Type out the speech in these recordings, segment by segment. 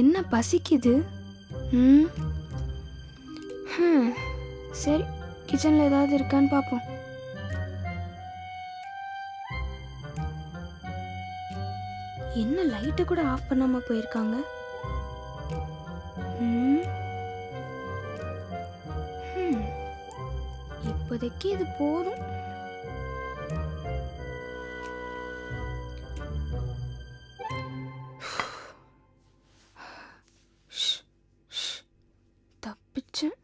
என்ன பசிக்குது? ம் சரி, கிச்சனில் ஏதாவது இருக்கான்னு பார்ப்போம். என்ன லைட்டை கூட ஆஃப் பண்ணாமல் போயிருக்காங்க? இப்போதைக்கு இது போதும். தப்பிச்சேன்.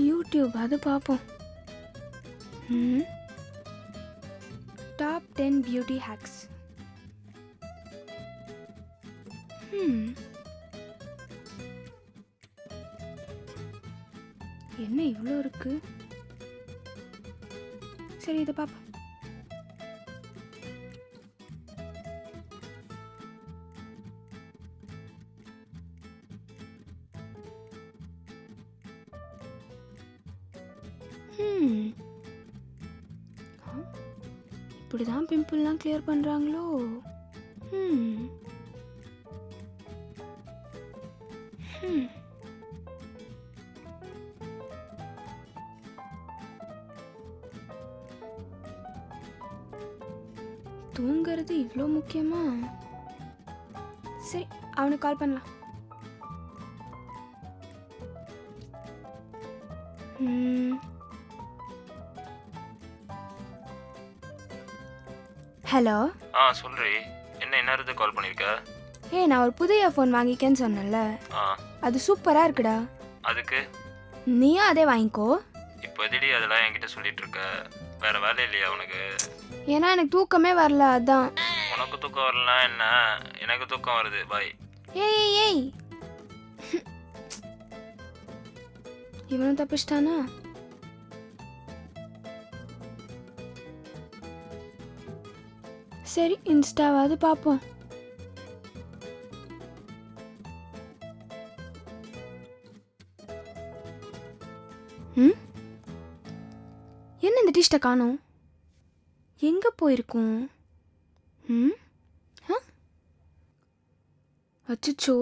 யூடியூப் அது பார்ப்போம். Top 10 beauty hacks. என்ன இவ்வளோ இருக்கு? சரி, இதை பார்ப்போம். இப்படிதான் பிம்பிள்லாம் கிளியர் பண்றாங்களோ? தூங்குறது இவ்வளோ முக்கியமா? சரி, அவனுக்கு கால் பண்ணலாம். ஹலோ. சொல்றி. என்ன நேரத்துக்கு கால் பண்ணிருக்க? நான் ஒரு புதிய ஃபோன் வாங்கிக்கேன்னு சொன்னேன்ல, அது சூப்பரா இருக்குடா. அதுக்கு நீயும் அதே வாங்கிக்கோ. இப்போ எதிரி அதெல்லாம் என்கிட்ட சொல்லிட்டு இருக்க? வேற வேலை இல்லையா உனக்கு? ஏன்னா எனக்கு தூக்கமே வரல, அதான். உனக்கு தூக்கம் வரலனா என்ன, எனக்கு தூக்கம் வருது. பாய். ஏய் இவனும் தப்பிச்சிட்டானா? சரி, இன்ஸ்டாவாவது பார்ப்போம். என்ன இந்த டிஷ்டை காணோம்? எங்கே போயிருக்கோம்? அச்சச்சோ,